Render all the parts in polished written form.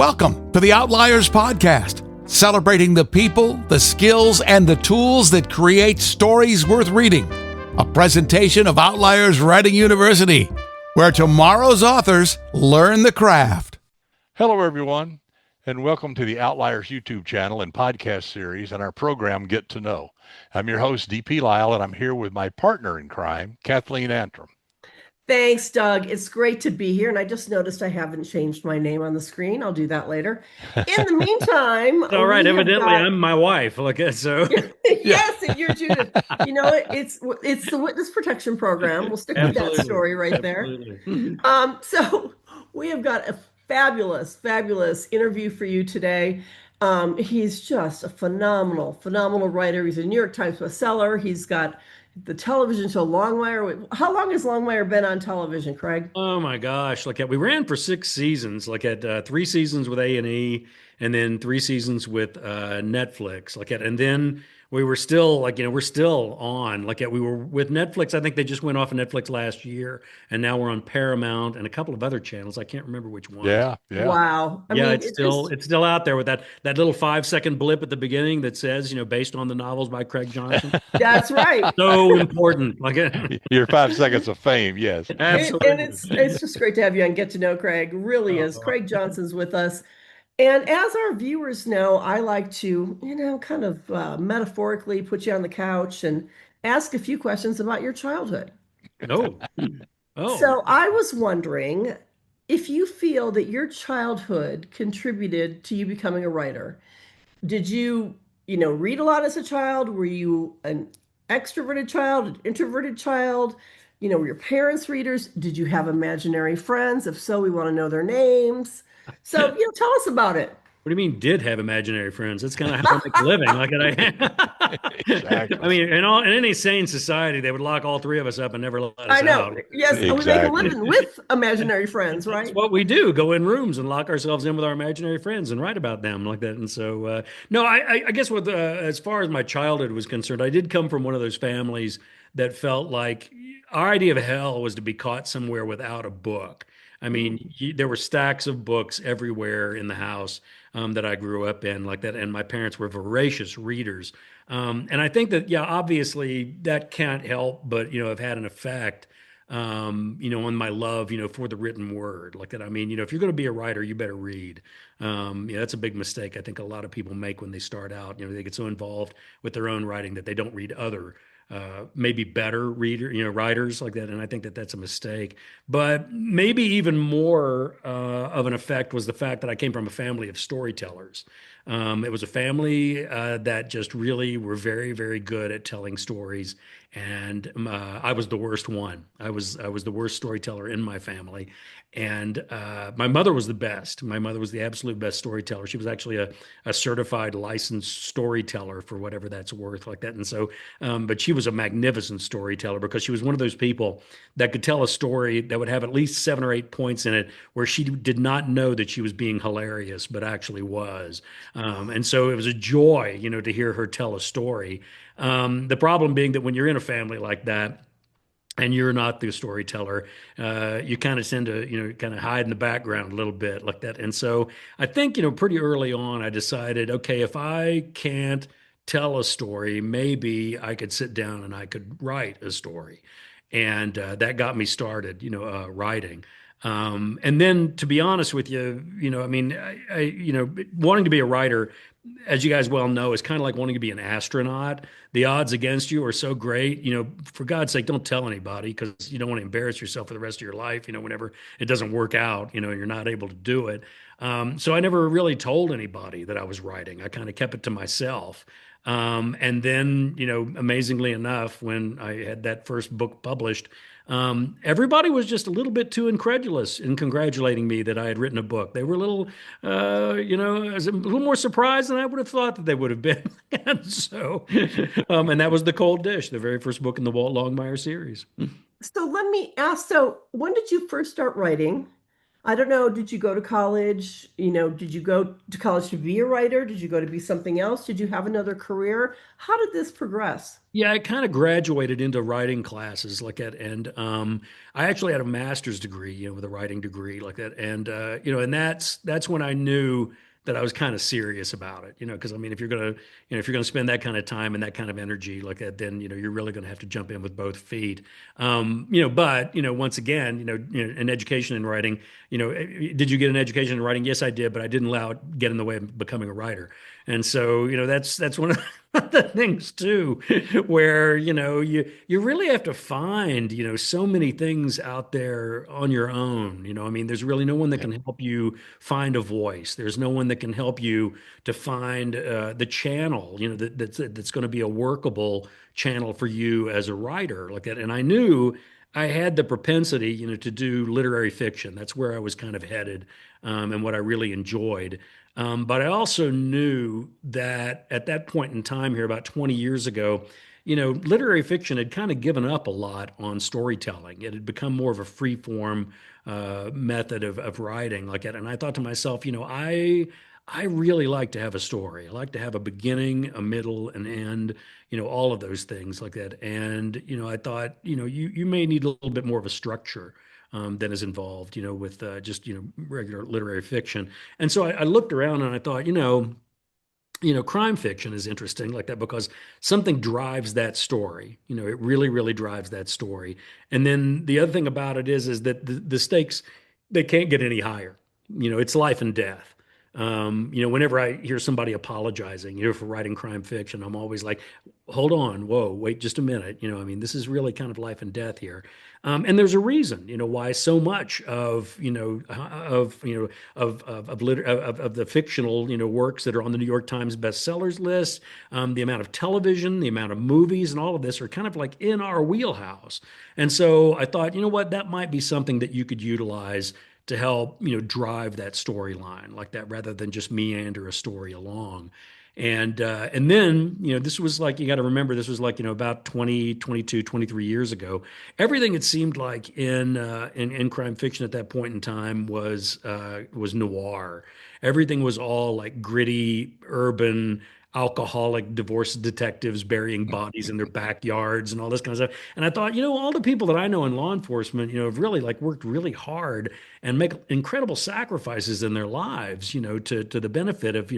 Welcome to the Outliers Podcast, celebrating the people, the skills, and the tools that create stories worth reading. A presentation of Outliers Writing University, where tomorrow's authors learn the craft. Hello, everyone, and welcome to the Outliers YouTube channel and podcast series and our program, Get to Know. I'm your host, DP Lyle, and I'm here with my partner in crime, Kathleen Antrim. Thanks, Doug. It's great to be here. And I just noticed I haven't changed my name on the screen. I'll do that later. In the meantime, all right. Evidently, I'm my wife. Look at so. Yes, and you're Judith. You know, it's the witness protection program. We'll stick with that story right there. So we have got a fabulous interview for you today. He's just a phenomenal writer. He's a New York Times bestseller. He's got the television show Longmire. How long has Longmire been on television, Craig? Oh my gosh! We ran for 6 seasons. 3 seasons with A&E, and then 3 seasons with Netflix. And then we were still we're still on. We were with Netflix. I think they just went off of Netflix last year, and now we're on Paramount and a couple of other channels. I can't remember which one. Yeah. Wow. I mean, it's still out there with that little 5-second blip at the beginning that says, based on the novels by Craig Johnson. That's right. So important. Your 5 seconds of fame. Yes, absolutely. And it's just great to have you on Get to Know Craig. Really is. Craig Johnson's with us. And as our viewers know, I like to, kind of metaphorically put you on the couch and ask a few questions about your childhood. Oh. So I was wondering if you feel that your childhood contributed to you becoming a writer. Did you, read a lot as a child? Were you an extroverted child, an introverted child? Were your parents readers? Did you have imaginary friends? If so, we want to know their names. So, tell us about it. What do you mean did have imaginary friends? That's kind of how I make a living. Exactly. I mean, in any sane society, they would lock all 3 of us up and never let us out. I know. Yes, exactly. We make a living with imaginary friends, right? That's what we do. Go in rooms and lock ourselves in with our imaginary friends and write about them like that. And so, no, I guess as far as my childhood was concerned, I did come from one of those families that felt like our idea of hell was to be caught somewhere without a book. I mean, there were stacks of books everywhere in the house that I grew up in like that. And my parents were voracious readers. And I think that, obviously that can't help but, have had an effect, on my love, for the written word like that. I mean, if you're going to be a writer, you better read. That's a big mistake I think a lot of people make when they start out. They get so involved with their own writing that they don't read other maybe better writers like that. And I think that that's a mistake. But maybe even more of an effect was the fact that I came from a family of storytellers. It was a family that just really were very, very good at telling stories. And I was the worst one. I was the worst storyteller in my family. And my mother was the best. My mother was the absolute best storyteller. She was actually a certified licensed storyteller for whatever that's worth like that. And so, but she was a magnificent storyteller because she was one of those people that could tell a story that would have at least 7 or 8 points in it where she did not know that she was being hilarious, but actually was. And so it was a joy, to hear her tell a story. The problem being that when you're in a family like that, and you're not the storyteller, you kind of tend to, kind of hide in the background a little bit like that. And so I think, pretty early on, I decided, okay, if I can't tell a story, maybe I could sit down and I could write a story. And that got me started, writing. And then, to be honest with you, wanting to be a writer, as you guys well know, is kind of like wanting to be an astronaut. The odds against you are so great. For God's sake, don't tell anybody because you don't want to embarrass yourself for the rest of your life. Whenever it doesn't work out, you're not able to do it. So I never really told anybody that I was writing. I kind of kept it to myself. And then, amazingly enough, when I had that first book published, everybody was just a little bit too incredulous in congratulating me that I had written a book. They were a little, I was a little more surprised than I would have thought that they would have been. And so, and that was The Cold Dish, the very first book in the Walt Longmire series. So let me ask, so when did you first start writing? I don't know, did you go to college? Did you go to college to be a writer? Did you go to be something else? Did you have another career? How did this progress? Yeah, I kind of graduated into writing classes like that, and I actually had a master's degree, with a writing degree like that, and and that's when I knew that I was kind of serious about it, because I mean, if you're gonna spend that kind of time and that kind of energy like that, then you're really gonna have to jump in with both feet. But once again, an education in writing, did you get an education in writing? Yes, I did, but I didn't allow it get in the way of becoming a writer, and so that's one of the things too, where you really have to find so many things out there on your own. I mean, there's really no one that can help you find a voice. There's no one that can help you to find the channel that's going to be a workable channel for you as a writer like that. And I knew I had the propensity to do literary fiction. That's where I was kind of headed, and what I really enjoyed. But I also knew that at that point in time here, about 20 years ago, literary fiction had kind of given up a lot on storytelling. It had become more of a free form method of writing like that. And I thought to myself, I really like to have a story. I like to have a beginning, a middle, an end, all of those things like that. And, I thought, you may need a little bit more of a structure than is involved, with just, regular literary fiction. And so I looked around and I thought, crime fiction is interesting like that because something drives that story. It really, really drives that story. And then the other thing about it is that the stakes, they can't get any higher. It's life and death. Whenever I hear somebody apologizing, for writing crime fiction, I'm always like, hold on, whoa, wait just a minute. I mean, this is really kind of life and death here. And there's a reason, why so much of, of the fictional, works that are on the New York Times bestsellers list, the amount of television, the amount of movies, and all of this are kind of like in our wheelhouse. And so I thought, what, that might be something that you could utilize to help, drive that storyline like that rather than just meander a story along. And then, this was like, you got to remember, this was like, about 20, 22, 23 years ago. Everything it seemed like in crime fiction at that point in time was noir. Everything was all like gritty, urban, alcoholic divorce detectives burying bodies in their backyards and all this kind of stuff. And I thought, all the people that I know in law enforcement, have really like worked really hard and make incredible sacrifices in their lives, to the benefit of,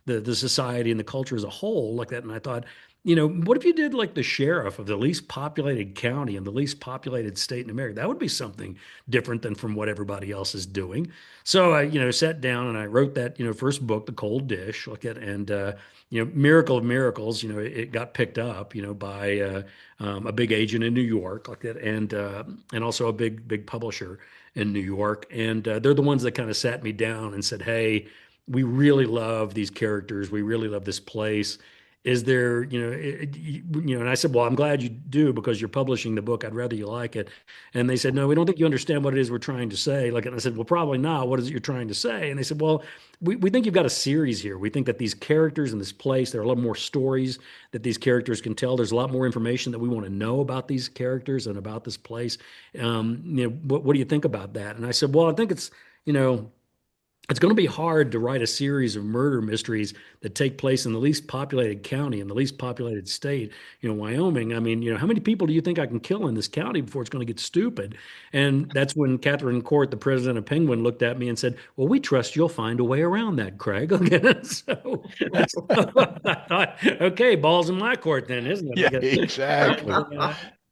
the society and the culture as a whole like that. And I thought, what if you did like the sheriff of the least populated county and the least populated state in America? That would be something different than from what everybody else is doing. So I, sat down and I wrote that, first book, The Cold Dish, like it, and miracle of miracles, it got picked up, by a big agent in New York, like that, and also a big publisher in New York, and they're the ones that kind of sat me down and said, "Hey, we really love these characters, we really love this place. Is there, and I said, well, I'm glad you do because you're publishing the book. I'd rather you like it. And they said, no, we don't think you understand what it is we're trying to say. Like, and I said, well, probably not. What is it you're trying to say? And they said, well, we think you've got a series here. We think that these characters in this place, there are a lot more stories that these characters can tell. There's a lot more information that we want to know about these characters and about this place. What do you think about that? And I said, well, I think it's going to be hard to write a series of murder mysteries that take place in the least populated county in the least populated state, Wyoming. I mean, how many people do you think I can kill in this county before it's going to get stupid? And that's when Catherine Court, the president of Penguin, looked at me and said, well, we trust you'll find a way around that, Craig. Okay. So I thought, okay, ball's in my court then, isn't it? Yeah, exactly.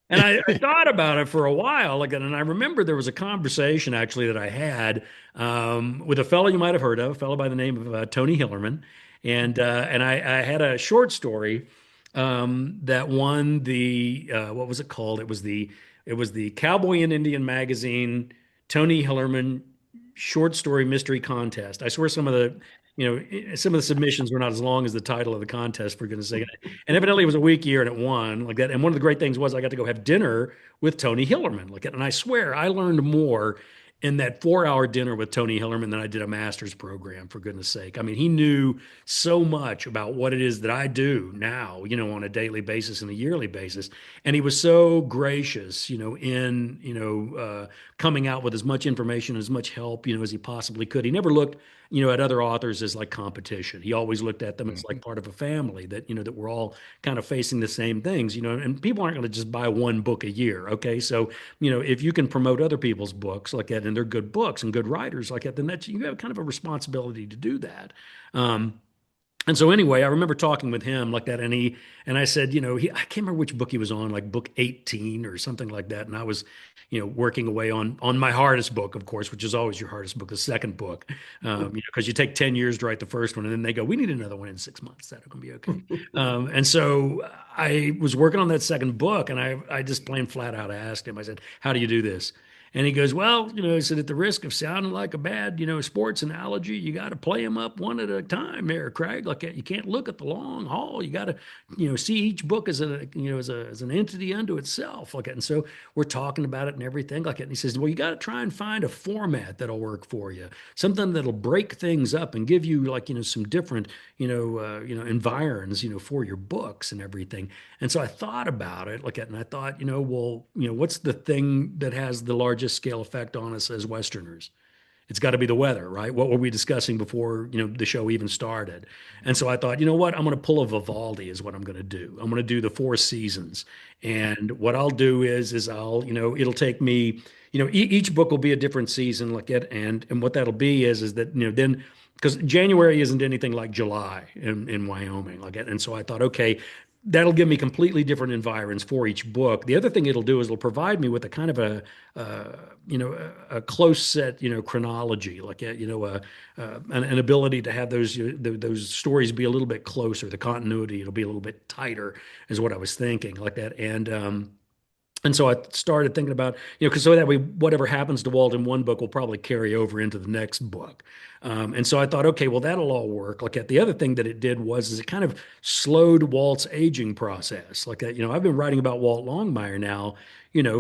And I thought about it for a while, and I remember there was a conversation actually that I had with a fellow you might have heard of, a fellow by the name of Tony Hillerman, and I had a short story that won the what was it called? It was the Cowboy and Indian Magazine Tony Hillerman Short Story Mystery Contest. I swear some of the submissions were not as long as the title of the contest, for goodness sake. And evidently it was a weak year and it won like that. And one of the great things was I got to go have dinner with Tony Hillerman like that. And I swear I learned more in that 4-hour dinner with Tony Hillerman that I did a master's program, for goodness sake. I mean, he knew so much about what it is that I do now, on a daily basis and a yearly basis. And he was so gracious, in, coming out with as much information, as much help, as he possibly could. He never looked, at other authors as like competition. He always looked at them as like part of a family that, that we're all kind of facing the same things, and people aren't going to just buy one book a year. Okay. So, if you can promote other people's books like that, and they're good books and good writers like that, then you have kind of a responsibility to do that. And so anyway, I remember talking with him like that, and I said, I can't remember which book he was on, like book 18 or something like that. And I was, working away on my hardest book, of course, which is always your hardest book, the second book, because you take 10 years to write the first one, and then they go, we need another one in 6 months. That's going to be okay. And so I was working on that second book, and I just plain flat out asked him, I said, how do you do this? And he goes, well, he said, at the risk of sounding like a bad, sports analogy, you got to play them up one at a time there, Craig. Like you can't look at the long haul. You got to, see each book as as an entity unto itself. Like that. And so we're talking about it and everything like that. And he says, well, you got to try and find a format that'll work for you, something that'll break things up and give you like, some different, environs, for your books and everything. And so I thought about it like that, and I thought, well, what's the thing that has the largest scale effect on us as Westerners? It's got to be the weather, right? What were we discussing before, the show even started? And so I thought, you know what? I'm going to pull a Vivaldi is what I'm going to do. I'm going to do the 4 seasons. And what I'll do is I'll, it'll take me, each book will be a different season like it. And what that'll be is that, then because January isn't anything like July in Wyoming like it. And so I thought, okay, that'll give me completely different environs for each book. The other thing it'll do is it'll provide me with a kind of a close set, chronology, like an ability to have those stories be a little bit closer. The continuity, it'll be a little bit tighter, is what I was thinking, like that. And so I started thinking about, because so that way, whatever happens to Walt in one book will probably carry over into the next book. And so I thought, okay, well, that'll all work. Like that. The other thing that it did is it kind of slowed Walt's aging process. Like that, I've been writing about Walt Longmire now,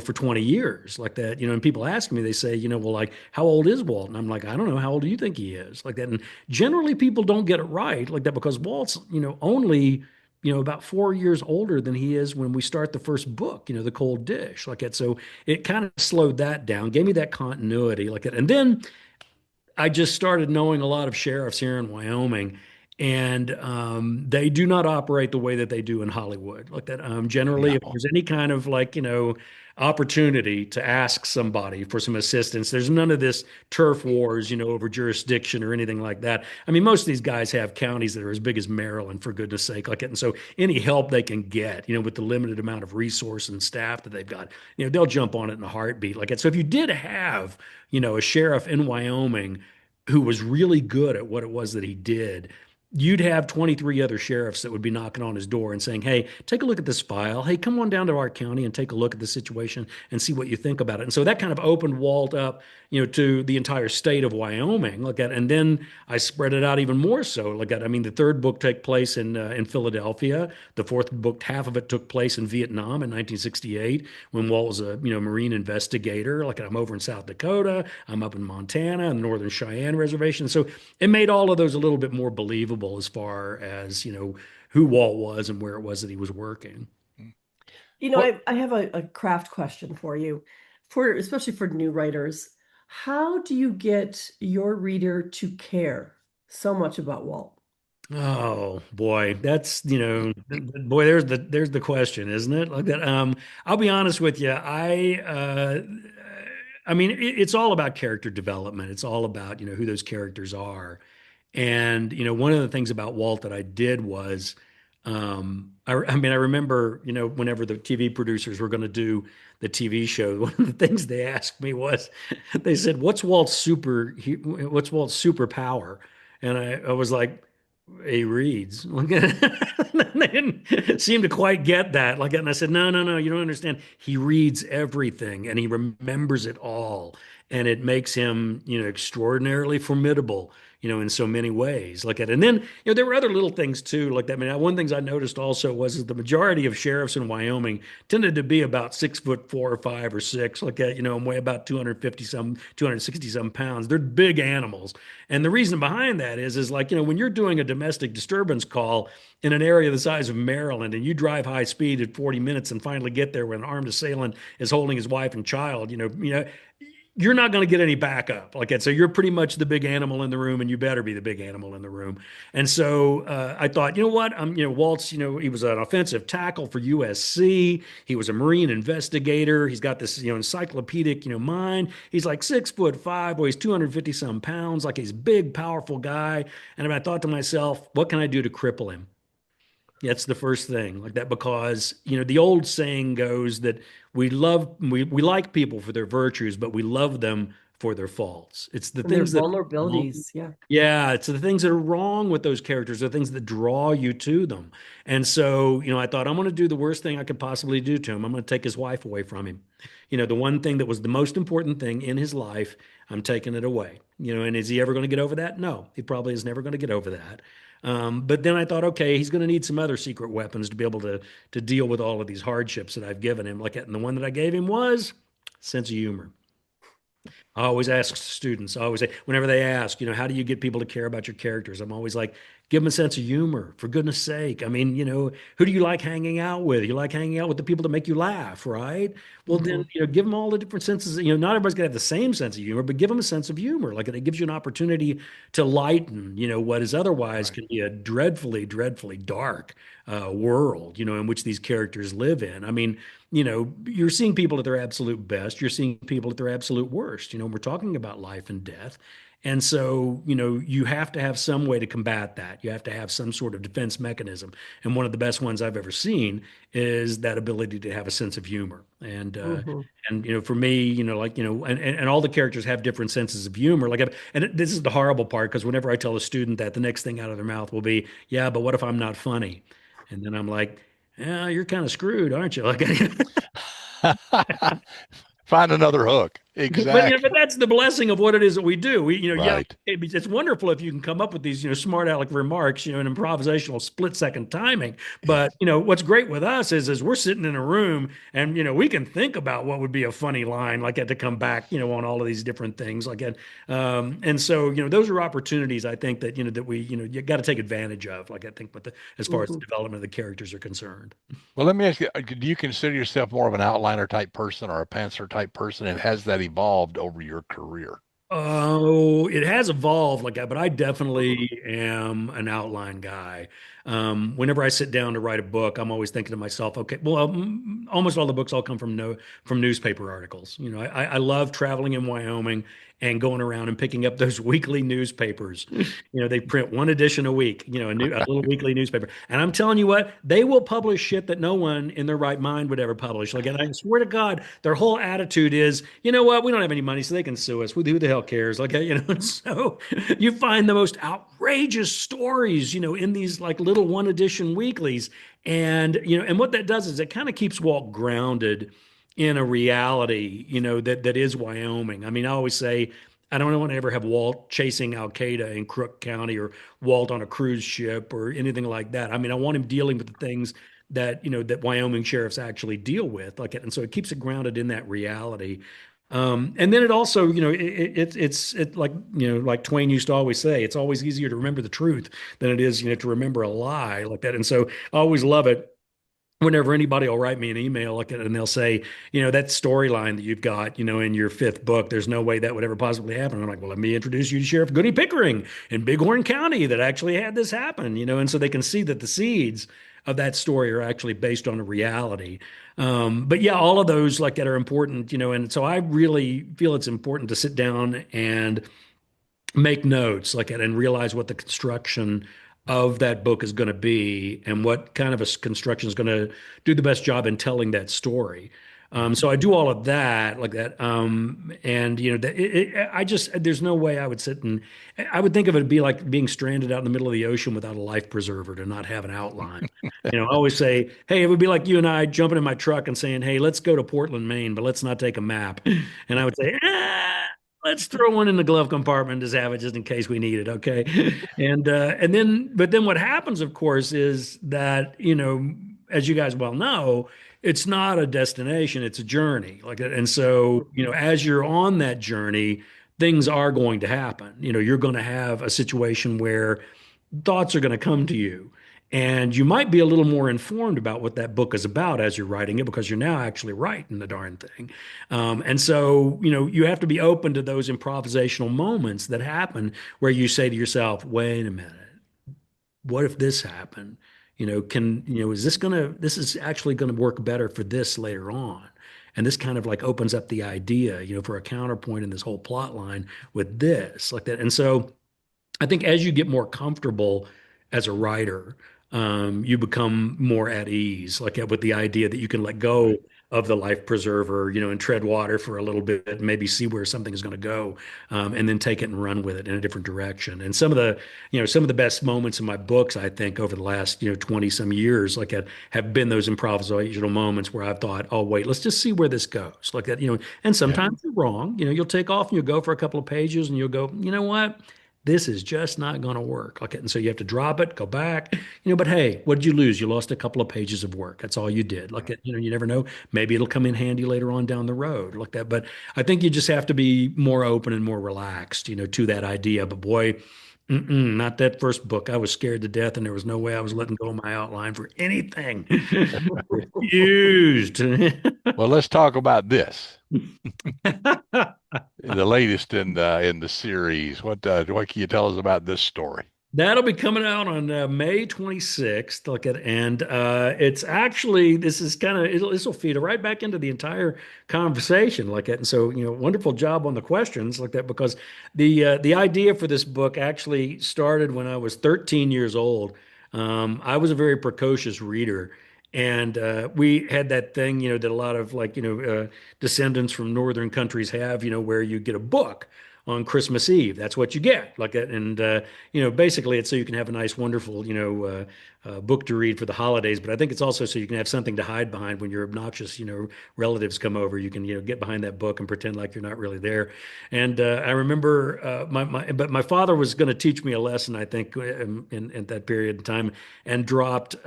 for 20 years like that, and people ask me, they say, well, like, how old is Walt? And I'm like, I don't know. How old do you think he is? Like that. And generally people don't get it right like that because Walt's, only about 4 years older than he is when we start the first book, The Cold Dish, like that. So it kind of slowed that down, gave me that continuity like that. And then I just started knowing a lot of sheriffs here in Wyoming, and they do not operate the way that they do in Hollywood like that. Generally, No. if there's any kind of like, opportunity to ask somebody for some assistance, there's none of this turf wars, over jurisdiction or anything like that. I mean, most of these guys have counties that are as big as Maryland, for goodness sake, like it. And so any help they can get, with the limited amount of resource and staff that they've got, they'll jump on it in a heartbeat like it. So if you did have, a sheriff in Wyoming who was really good at what it was that he did, you'd have 23 other sheriffs that would be knocking on his door and saying, hey, take a look at this file. Hey, come on down to our county and take a look at the situation and see what you think about it. And so that kind of opened Walt up, to the entire state of Wyoming. Like that. And then I spread it out even more so. Like that. I mean, the third book took place in Philadelphia. The fourth book, half of it took place in Vietnam in 1968 when Walt was a, Marine investigator. Like I'm over in South Dakota. I'm up in Montana and the Northern Cheyenne Reservation. So it made all of those a little bit more believable as far as, who Walt was and where it was that he was working. I have a craft question for you, especially for new writers. How do you get your reader to care so much about Walt? Oh boy, that's boy. There's the question, isn't it? Like that. I'll be honest with you. I mean, it's all about character development. It's all about who those characters are. And one of the things about Walt that I did was, I mean, I remember whenever the TV producers were going to do the TV show, one of the things they asked me was, they said, "What's Walt's superpower?" And I was like, "He reads." They didn't seem to quite get that. Like, and I said, "No, you don't understand. He reads everything and he remembers it all, and it makes him, extraordinarily formidable." in so many ways. And then, there were other little things too, like that. I mean, one of the things I noticed also was that the majority of sheriffs in Wyoming tended to be about 6'4" or 5 or 6, like that, and weigh about 260 some pounds. They're big animals. And the reason behind that is like, when you're doing a domestic disturbance call in an area the size of Maryland and you drive high speed at 40 minutes and finally get there when an armed assailant is holding his wife and child, you're not going to get any backup like that. So you're pretty much the big animal in the room, and you better be the big animal in the room. And so I thought, you know what? Walt's, he was an offensive tackle for USC. He was a Marine investigator. He's got this, encyclopedic, mind. He's like 6'5", weighs 250 some pounds, like he's a big, powerful guy. And I thought to myself, what can I do to cripple him? That's the first thing like that, because, the old saying goes that we like people for their virtues, but we love them for their faults. It's the things that vulnerabilities. Yeah. It's the things that are wrong with those characters, the things that draw you to them. And so, I thought I'm going to do the worst thing I could possibly do to him. I'm going to take his wife away from him. The one thing that was the most important thing in his life, I'm taking it away. And is he ever going to get over that? No, he probably is never going to get over that. But then I thought, okay, he's going to need some other secret weapons to be able to deal with all of these hardships that I've given him. And the one that I gave him was sense of humor. I always ask students, I always say, whenever they ask, how do you get people to care about your characters? I'm always like, give them a sense of humor, for goodness sake. I mean, who do you like hanging out with? You like hanging out with the people that make you laugh, right? Well, then, give them all the different senses. Not everybody's going to have the same sense of humor, but give them a sense of humor. Like it gives you an opportunity to lighten, what is otherwise can be a dreadfully, dreadfully dark world, in which these characters live in. I mean, you're seeing people at their absolute best. You're seeing people at their absolute worst. We're talking about life and death. And so, you have to have some way to combat that. You have to have some sort of defense mechanism. And one of the best ones I've ever seen is that ability to have a sense of humor. And, for me, and all the characters have different senses of humor. And this is the horrible part, because whenever I tell a student that, the next thing out of their mouth will be, yeah, but what if I'm not funny? And then I'm like, yeah, you're kind of screwed, aren't you? Find another hook. Exactly. But that's the blessing of what it is that we do. Right. It's wonderful if you can come up with these, smart aleck remarks, in improvisational split-second timing. But, what's great with us is we're sitting in a room and, we can think about what would be a funny line like that to come back, on all of these different things like that. And so, those are opportunities I think that, that we, you got to take advantage of, like I think, as far as the development of the characters are concerned. Well, let me ask you, do you consider yourself more of an outliner type person or a pantser type person? And has that evolved over your career? Oh, it has evolved like that, but I definitely am an outline guy. Whenever I sit down to write a book, I'm always thinking to myself, okay, well, almost all the books all come from newspaper articles. I love traveling in Wyoming and going around and picking up those weekly newspapers. They print one edition a week, a little weekly newspaper. And I'm telling you what, they will publish shit that no one in their right mind would ever publish. And I swear to God, their whole attitude is, you know what, we don't have any money, so they can sue us. Who the hell cares? So you find the most outrageous stories, in these like little one edition weeklies. And, and what that does is it kind of keeps Walt grounded in a reality, that is Wyoming. I mean, I always say, I don't want to ever have Walt chasing Al Qaeda in Crook County or Walt on a cruise ship or anything like that. I mean, I want him dealing with the things that, that Wyoming sheriffs actually deal with. And so it keeps it grounded in that reality. And then it also, it's like, like Twain used to always say, it's always easier to remember the truth than it is, to remember a lie like that. And so I always love it whenever anybody will write me an email like it and they'll say, that storyline that you've got, in your fifth book, there's no way that would ever possibly happen. I'm like, well, let me introduce you to Sheriff Goody Pickering in Bighorn County that actually had this happen, and so they can see that the seeds of that story are actually based on a reality. But yeah, all of those like that are important, and so I really feel it's important to sit down and make notes like that and realize what the construction of that book is going to be and what kind of a construction is going to do the best job in telling that story. So I do all of that like that. And there's no way I would sit and I would think of it be like being stranded out in the middle of the ocean without a life preserver to not have an outline. I always say, hey, it would be like you and I jumping in my truck and saying, hey, let's go to Portland, Maine, but let's not take a map. And I would say, let's throw one in the glove compartment just have it just in case we need it, okay? And then what happens, of course, is that, as you guys well know, it's not a destination, it's a journey. And so, as you're on that journey, things are going to happen. You're going to have a situation where thoughts are going to come to you. And you might be a little more informed about what that book is about as you're writing it because you're now actually writing the darn thing. And so, you have to be open to those improvisational moments that happen where you say to yourself, wait a minute, what if this happened? This is actually going to work better for this later on. And this kind of like opens up the idea, for a counterpoint in this whole plot line with this, like that. And so I think as you get more comfortable as a writer, you become more at ease, like with the idea that you can let go of the life preserver, and tread water for a little bit, and maybe see where something is going to go, and then take it and run with it in a different direction. And some of the best moments in my books, I think, over the last 20 some years, have been those improvisational moments where I've thought, oh wait, let's just see where this goes, like that. And sometimes you're wrong. You'll take off and you'll go for a couple of pages, and you'll go, you know what? This is just not going to work. Okay. And so you have to drop it, go back, but hey, what did you lose? You lost a couple of pages of work. That's all you did. You never know. Maybe it'll come in handy later on down the road like that. But I think you just have to be more open and more relaxed, to that idea. But boy, not that first book. I was scared to death and there was no way I was letting go of my outline for anything. Refused. Well, let's talk about this. The latest in the series. What can you tell us about this story? That'll be coming out on May 26th. It's actually this will feed right back into the entire conversation like that. And so wonderful job on the questions like that because the idea for this book actually started when I was 13 years old. I was a very precocious reader. And we had that thing, that a lot of descendants from northern countries have, where you get a book on Christmas Eve. That's what you get. Basically it's so you can have a nice, wonderful, book to read for the holidays. But I think it's also so you can have something to hide behind when your obnoxious, relatives come over. You can, get behind that book and pretend like you're not really there. And I remember but my father was going to teach me a lesson, I think, in that period of time, and dropped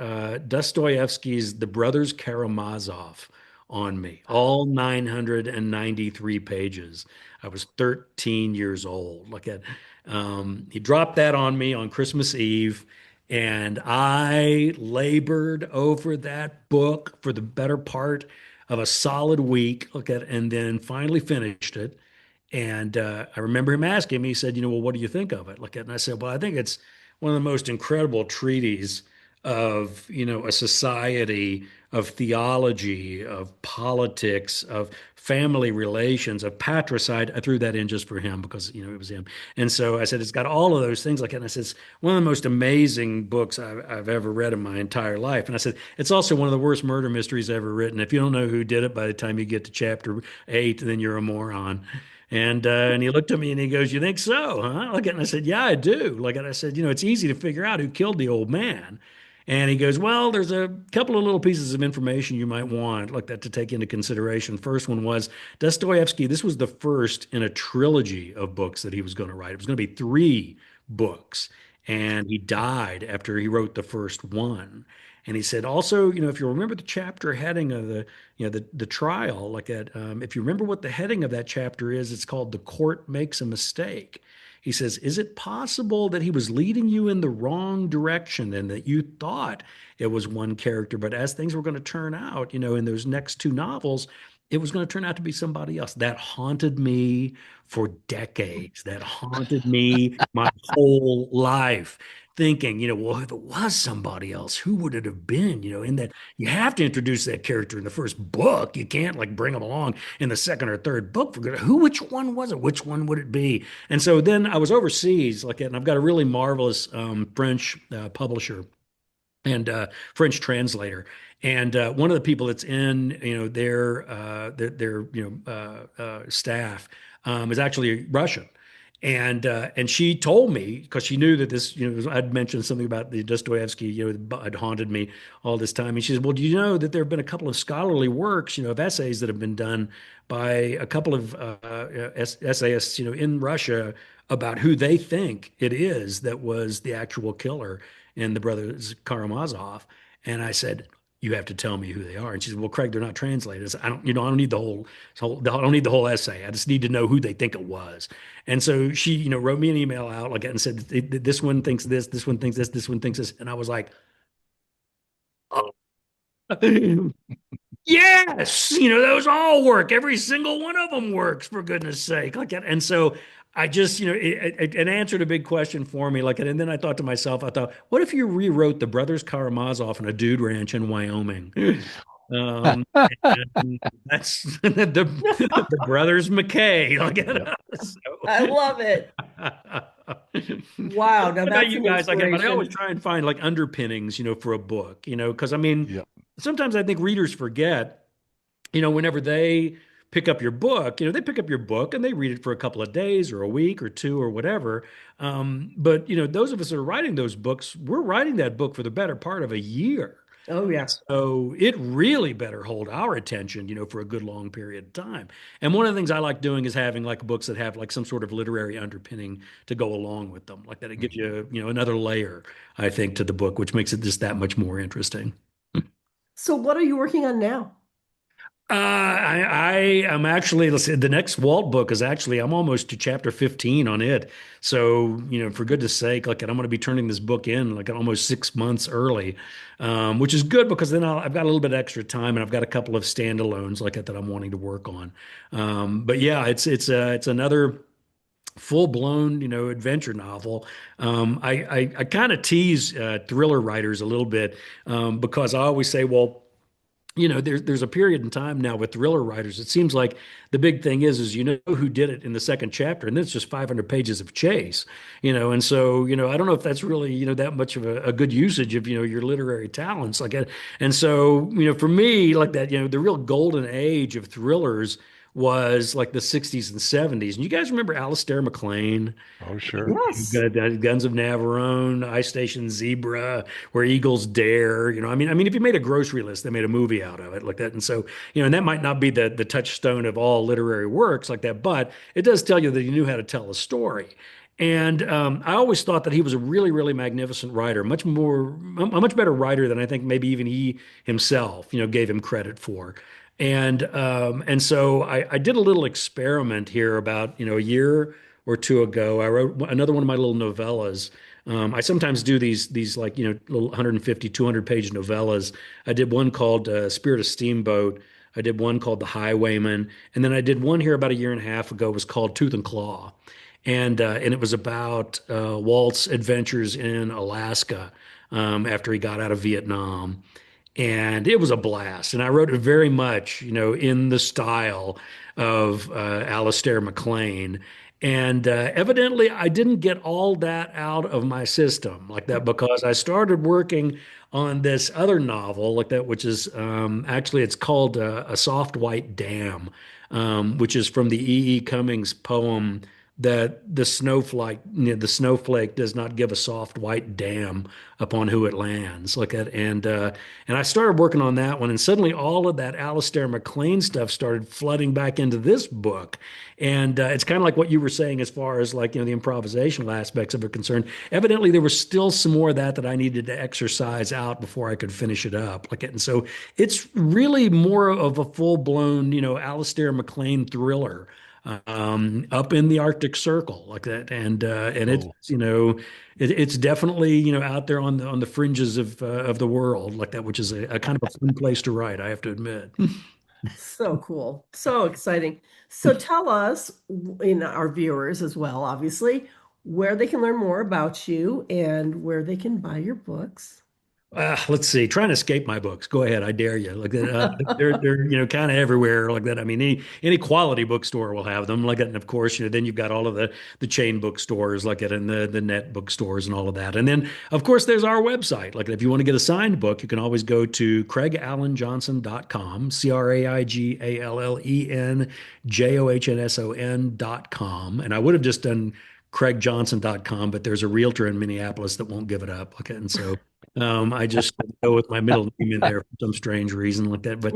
Dostoevsky's The Brothers Karamazov on me, all 993 pages. I was 13 years old. He dropped that on me on Christmas Eve, and I labored over that book for the better part of a solid week. And then finally finished it. And I remember him asking me, he said, well, what do you think of it? And I said, well, I think it's one of the most incredible treatises of, a society, of theology, of politics, of family relations, of patricide. I threw that in just for him because, it was him. And so I said, it's got all of those things like that. And I said, it's one of the most amazing books I've ever read in my entire life. And I said, it's also one of the worst murder mysteries ever written. If you don't know who did it by the time you get to chapter 8, then you're a moron. And he looked at me and he goes, you think so, huh? And I said, yeah, I do. And I said, it's easy to figure out who killed the old man. And he goes, well, there's a couple of little pieces of information you might want like that to take into consideration. First one was Dostoevsky. This was the first in a trilogy of books that he was going to write. It was going to be 3 books. And he died after he wrote the first one. And he said, also, if you remember the chapter heading of the trial, if you remember what the heading of that chapter is, it's called The Court Makes a Mistake. He says, is it possible that he was leading you in the wrong direction and that you thought it was one character, but as things were going to turn out, in those next 2 novels, it was going to turn out to be somebody else? That haunted me for decades. That haunted me my whole life. Thinking, well, if it was somebody else, who would it have been? In that you have to introduce that character in the first book. You can't bring them along in the second or third book. Which one was it? Which one would it be? And so then I was overseas, and I've got a really marvelous French publisher and French translator. And one of the people that's in, their staff is actually Russian. And she told me, because she knew that this, I'd mentioned something about the Dostoevsky, had haunted me all this time. And she said, "Well, do you know that there have been a couple of scholarly works, of essays that have been done by a couple of essayists, in Russia about who they think it is that was the actual killer in the brothers Karamazov?" And I said, "You have to tell me who they are." And she said, "Well, Craig, they're not translated." I said, I don't need I don't need the whole essay. I just need to know who they think it was." And so she, wrote me an email out like that and said, "This one thinks this one thinks this one thinks this." And I was like, "Oh, yes, those all work. Every single one of them works, for goodness sake." Like that. And so I just, it answered a big question for me. And then I thought to myself, what if you rewrote the Brothers Karamazov on a dude ranch in Wyoming? And that's the Brothers McKay. I love it. Wow. Now What about that's you an guys? I always inspiration. try and find underpinnings, for a book, because Yeah. sometimes I think readers forget, whenever they pick up your book, they pick up your book and they read it for a couple of days or a week or two or whatever. But those of us that are writing those books, we're writing that book for the better part of a year. Oh, yeah. So it really better hold our attention, for a good long period of time. And one of the things I like doing is having like books that have like some sort of literary underpinning to go along with them. Like that, it gives you, another layer, I think, to the book, which makes it just that much more interesting. So what are you working on now? I am actually, let's see, the next Walt book is actually, I'm almost to chapter 15 on it. So, for goodness sake, I'm going to be turning this book in like almost 6 months early, which is good because then I've got a little bit extra time and I've got a couple of standalones like that I'm wanting to work on. But yeah, it's another full-blown, adventure novel. I kind of tease thriller writers a little bit because I always say, well, there's a period in time now with thriller writers. It seems like the big thing is you know who did it in the second chapter, and then it's just 500 pages of chase, and so I don't know if that's really that much of a good usage of your literary talents like that. And so for me like that, the real golden age of thrillers was like the 60s and 70s. And you guys remember Alistair MacLean? Oh, sure. You've Yes. got Guns of Navarone, Ice Station Zebra, Where Eagles Dare. I mean, if you made a grocery list, they made a movie out of it like that. And so, and that might not be the touchstone of all literary works like that, but it does tell you that he knew how to tell a story. And I always thought that he was a really, really magnificent writer, a much better writer than I think maybe even he himself, gave him credit for. And so I did a little experiment here about a year or two ago. I wrote another one of my little novellas. I sometimes do these like little 150, 200 page novellas. I did one called Spirit of Steamboat. I did one called The Highwayman, and then I did one here about a year and a half ago. It was called Tooth and Claw, and it was about Walt's adventures in Alaska after he got out of Vietnam. And it was a blast. And I wrote it very much, in the style of Alistair MacLean. And evidently, I didn't get all that out of my system like that because I started working on this other novel like that, which is actually it's called A Soft White Dam, which is from the E. E. Cummings poem that the snowflake does not give a soft white dam upon who it lands like that. And I started working on that one, and suddenly all of that Alistair MacLean stuff started flooding back into this book. And it's kind of like what you were saying as far as like the improvisational aspects of it concerned. Evidently, there was still some more of that I needed to exercise out before I could finish it up like it. And so it's really more of a full blown Alistair MacLean thriller up in the Arctic Circle like that, and it's Cool. it's definitely out there on the fringes of the world like that, which is a kind of a fun place to write, I have to admit. So cool. So exciting. So tell us, in our viewers as well, obviously, where they can learn more about you and where they can buy your books. Let's see. Trying to escape my books. Go ahead. I dare you. Like that. They're kind of everywhere like that. I mean, any quality bookstore will have them like that. And of course, then you've got all of the chain bookstores like that, and the net bookstores and all of that. And then of course there's our website. Like if you want to get a signed book, you can always go to CraigAllenJohnson.com, CraigAllenJohnson.com. And I would have just done CraigJohnson.com, but there's a realtor in Minneapolis that won't give it up. Okay. And so I just go with my middle name in there for some strange reason like that. But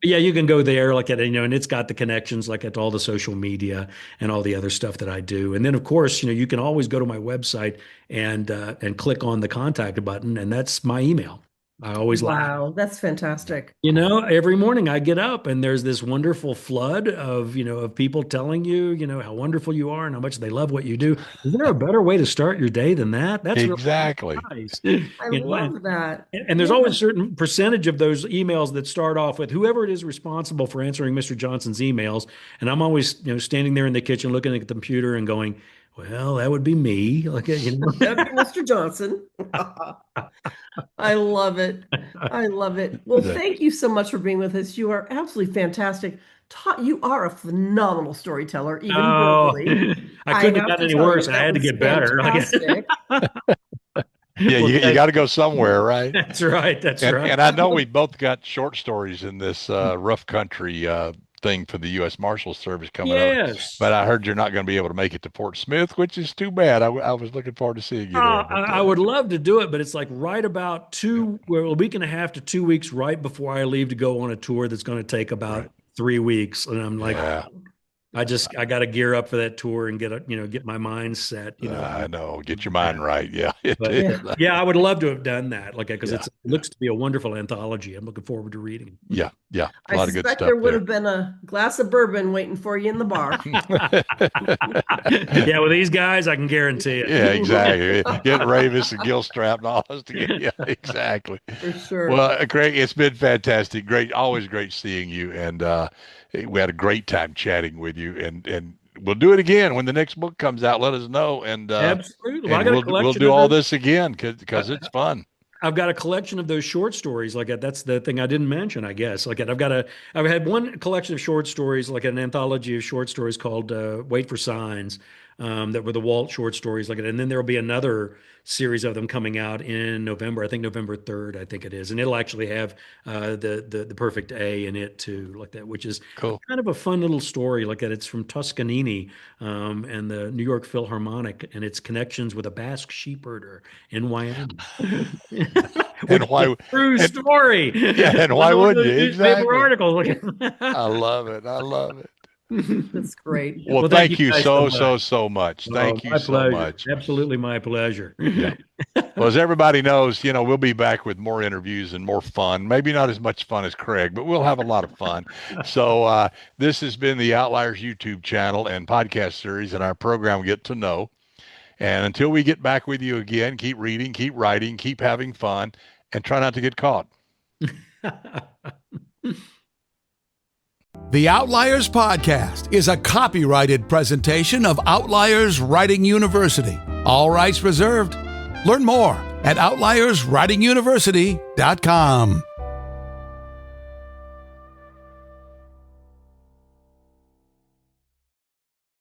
yeah, you can go there like that, and it's got the connections like at all the social media and all the other stuff that I do. And then of course, you can always go to my website and click on the contact button, and that's my email. I always Wow, that's fantastic. Every morning I get up and there's this wonderful flood of people telling you, how wonderful you are and how much they love what you do. Is there a better way to start your day than that? That's exactly really nice. I love that. And there's always a certain percentage of those emails that start off with whoever it is responsible for answering Mr. Johnson's emails. And I'm always, standing there in the kitchen looking at the computer and going, well, that would be me. That'd be Mr. Johnson. I love it. I love it. Well, thank you so much for being with us. You are absolutely fantastic. You are a phenomenal storyteller, even verbally. I couldn't have done any worse. I had to get better. Yeah, you got to go somewhere, right? That's right. That's right. And I know we both got short stories in this rough country thing for the U.S. Marshals Service coming up. But I heard you're not going to be able to make it to Fort Smith, which is too bad. I was looking forward to seeing you there. I would love to do it, but it's like right about a week and a half to 2 weeks right before I leave to go on a tour that's going to take about 3 weeks. And I'm like, I got to gear up for that tour and get my mind set. I know, get your mind right. Yeah, I would love to have done that, because it looks to be a wonderful anthology. I'm looking forward to reading it. Yeah, a lot of good stuff. There would have been a glass of bourbon waiting for you in the bar. Yeah, with these guys, I can guarantee it. Yeah, exactly. Get Ravis and Gilstrap and all those together. Yeah, exactly. For sure. Well, Craig, it's been fantastic. Great, always great seeing you, and we had a great time chatting with you, and we'll do it again when the next book comes out. Let us know, and absolutely, and we'll do all this again because it's fun. I've got a collection of those short stories. That's the thing I didn't mention, I guess. I've had one collection of short stories, like an anthology of short stories called Wait for Signs, that were the Walt short stories, and then there'll be another series of them coming out in November. I think November 3rd, I think it is, and it'll actually have the Perfect A in it too, like that, which is cool. Kind of a fun little story, like that. It's from Toscanini and the New York Philharmonic, and its connections with a Basque sheepherder in Wyoming. And why? True story. Yeah, and why wouldn't you? Exactly. Article. I love it. That's great. Well, thank you so much. Thank you so much. Absolutely my pleasure. Yeah. Well, as everybody knows, we'll be back with more interviews and more fun. Maybe not as much fun as Craig, but we'll have a lot of fun. So this has been the Outliers YouTube channel and podcast series, and our program Get to Know. And until we get back with you again, keep reading, keep writing, keep having fun, and try not to get caught. The Outliers Podcast is a copyrighted presentation of Outliers Writing University. All rights reserved. Learn more at outlierswritinguniversity.com.